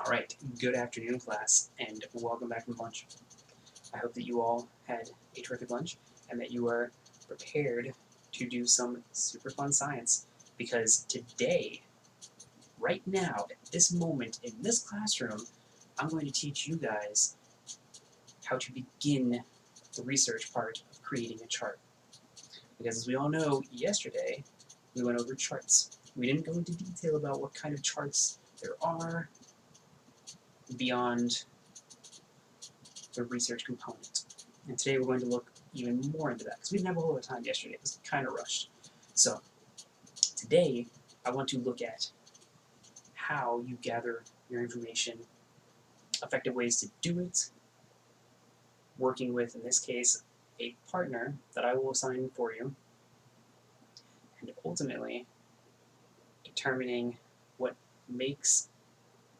Alright, good afternoon class, and welcome back from lunch. I hope that you all had a terrific lunch, and that you are prepared to do some super fun science, because today, right now, at this moment, in this classroom, I'm going to teach you guys how to begin the research part of creating a chart. Because as we all know, yesterday, we went over charts. We didn't go into detail about what kind of charts there are, beyond the research component. And today we're going to look even more into that, because we didn't have a whole lot of time yesterday. It was kind of rushed. So today I want to look at how you gather your information, effective ways to do it, working with, in this case, a partner that I will assign for you, and ultimately determining what makes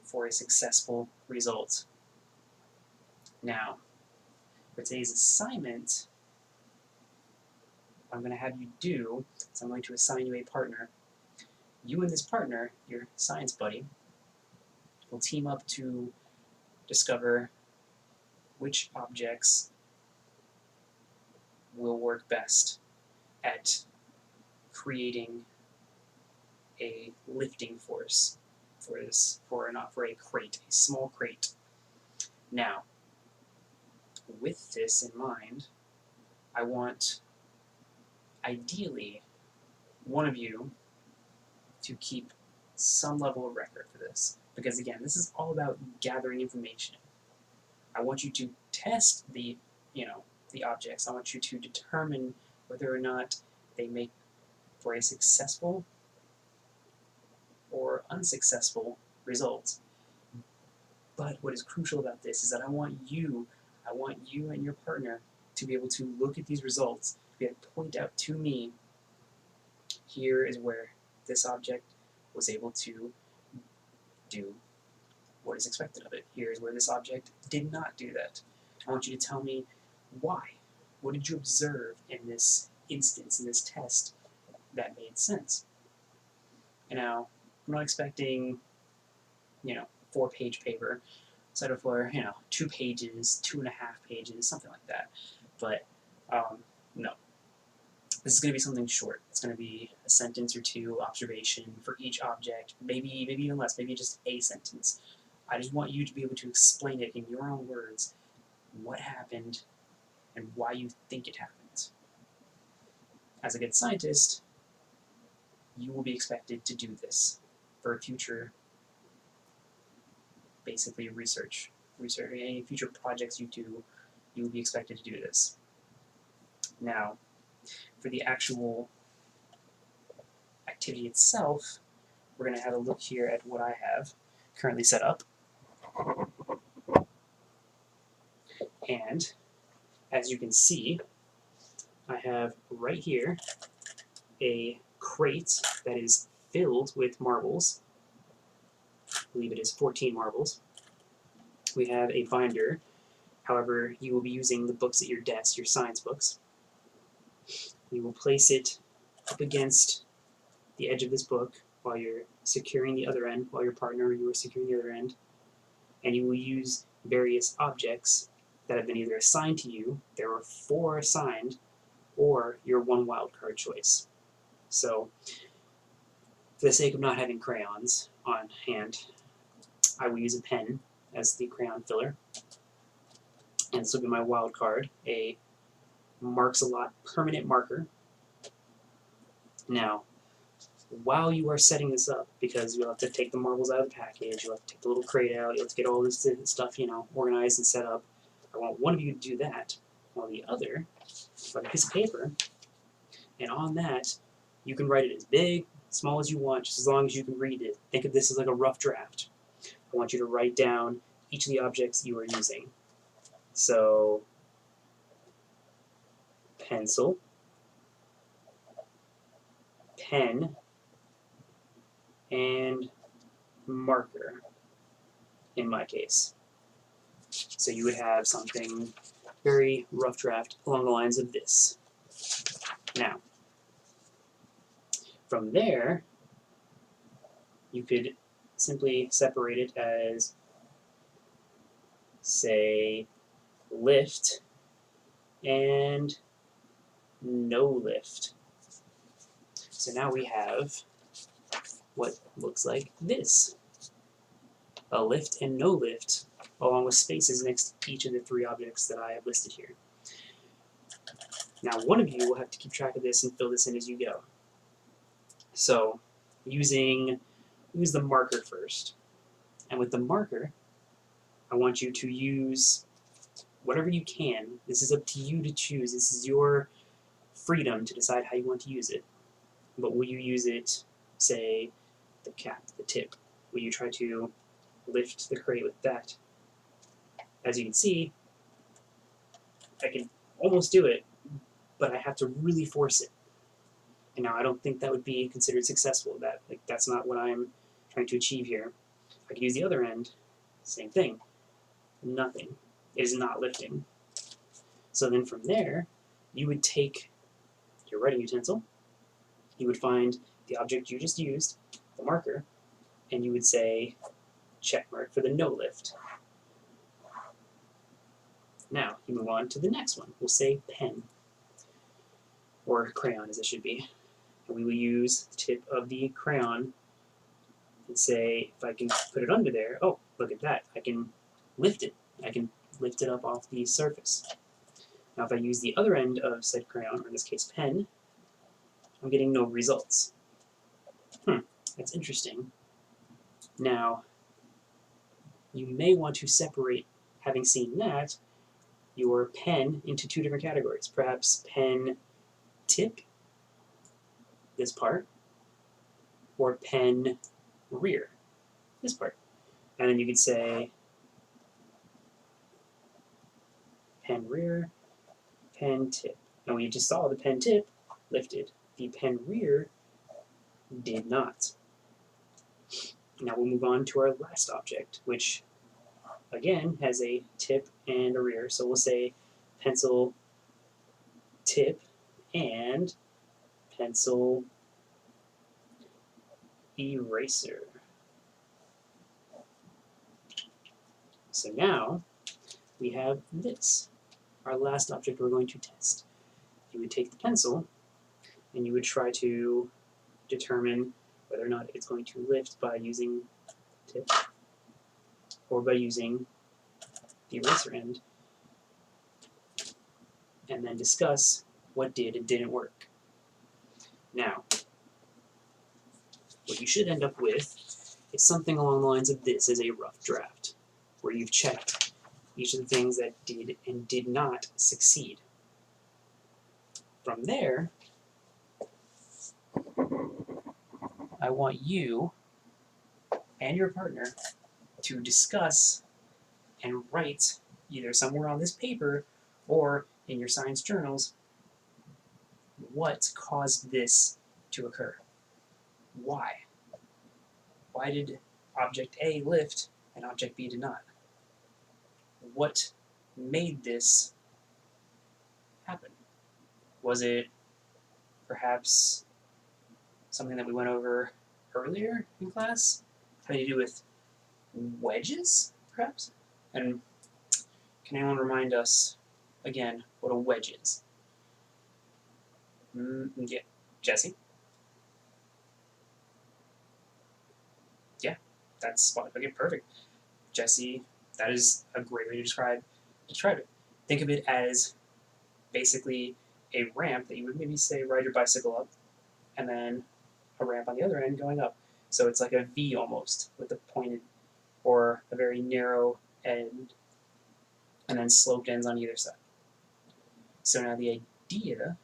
for a successful result. Now, for today's assignment, what I'm going to have you do is I'm going to assign you a partner. You and this partner, your science buddy, will team up to discover which objects will work best at creating a lifting force for a crate, a small crate. Now, with this in mind, I want, ideally, one of you to keep some level of record for this. Because again, this is all about gathering information. I want you to test the objects. I want you to determine whether or not they make for a successful or unsuccessful result. But what is crucial about this is that I want you and your partner to be able to look at these results, to be able to point out to me, here is where this object was able to do what is expected of it. Here is where this object did not do that. I want you to tell me why. What did you observe in this instance, in this test, that made sense? And now, I'm not expecting, 4-page paper, settled for, 2 pages, 2.5 pages, something like that. But, no. This is going to be something short. It's going to be a sentence or two, observation for each object, maybe even less, maybe just a sentence. I just want you to be able to explain it in your own words, what happened and why you think it happened. As a good scientist, you will be expected to do this for future, basically, research. Any future projects you do, you will be expected to do this. Now, for the actual activity itself, we're going to have a look here at what I have currently set up. And as you can see, I have right here a crate that is filled with marbles. I believe it is 14 marbles. We have a binder. However, you will be using the books at your desk, your science books. You will place it up against the edge of this book while you're securing the other end, while your partner or you are securing the other end, and you will use various objects that have been either assigned to you, there are 4 assigned, or your 1 wildcard choice. So, for the sake of not having crayons on hand, I will use a pen as the crayon filler. And this will be my wild card, a Marks a Lot permanent marker. Now, while you are setting this up, because you'll have to take the marbles out of the package, you'll have to take the little crate out, you'll have to get all this stuff, organized and set up. I want one of you to do that, while the other, like a piece of paper, and on that, you can write it as big, small as you want, just as long as you can read it. Think of this as like a rough draft. I want you to write down each of the objects you are using. So, pencil, pen, and marker, in my case. So you would have something very rough draft along the lines of this. Now, from there, you could simply separate it as say lift and no lift. So now we have what looks like this. A lift and no lift, along with spaces next to each of the three objects that I have listed here. Now one of you will have to keep track of this and fill this in as you go. So use the marker first. And with the marker, I want you to use whatever you can. This is up to you to choose. This is your freedom to decide how you want to use it. But will you use it, say, the cap, the tip? Will you try to lift the crate with that? As you can see, I can almost do it, but I have to really force it. And now I don't think that would be considered successful. That's not what I'm trying to achieve here. I could use the other end, same thing. Nothing. It is not lifting. So then from there, you would take your writing utensil, you would find the object you just used, the marker, and you would say check mark for the no lift. Now you move on to the next one. We'll say pen, or crayon as it should be. And we will use the tip of the crayon and say, if I can put it under there, oh, look at that, I can lift it. I can lift it up off the surface. Now if I use the other end of said crayon, or in this case pen, I'm getting no results. That's interesting. Now, you may want to separate, having seen that, your pen into two different categories. Perhaps pen tip, this part, or pen rear, this part. And then you could say pen rear, pen tip. And we just saw the pen tip lifted. The pen rear did not. Now we'll move on to our last object, which again has a tip and a rear. So we'll say pencil tip and pencil eraser. So now we have this, our last object we're going to test. You would take the pencil and you would try to determine whether or not it's going to lift by using tip or by using the eraser end, and then discuss what did and didn't work. Now, what you should end up with is something along the lines of this as a rough draft, where you've checked each of the things that did and did not succeed. From there, I want you and your partner to discuss and write either somewhere on this paper or in your science journals what caused this to occur. Why? Why did object A lift and object B did not? What made this happen? Was it perhaps something that we went over earlier in class, having to do with wedges, perhaps? And can anyone remind us, again, what a wedge is? Yeah, Jesse? Yeah, that's spot. Okay, perfect. Jesse, that is a great way to describe it. Think of it as basically a ramp that you would maybe say ride your bicycle up, and then a ramp on the other end going up. So it's like a V almost, with a pointed or a very narrow end, and then sloped ends on either side. So now the idea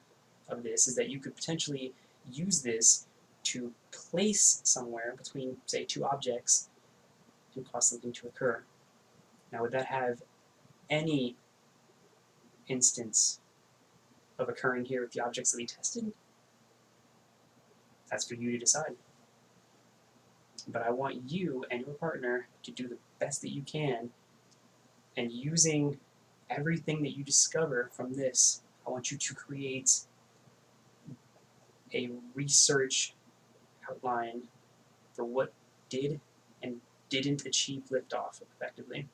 of this is that you could potentially use this to place somewhere between, say, two objects and cause something to occur. Now, would that have any instance of occurring here with the objects that we tested? That's for you to decide. But I want you and your partner to do the best that you can, and using everything that you discover from this, I want you to create a research outline for what did and didn't achieve liftoff effectively.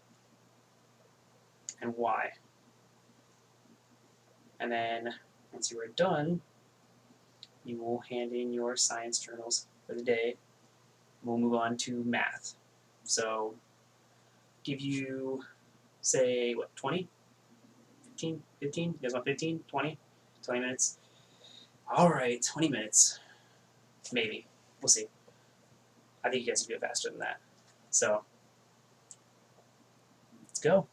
and y. And then once you are done, you will hand in your science journals for the day. We'll move on to math. So give you, say, what, 20? 15? 15? You guys want 15? 20? 20 minutes? All right, 20 minutes. Maybe. We'll see. I think you guys can do it faster than that. So let's go.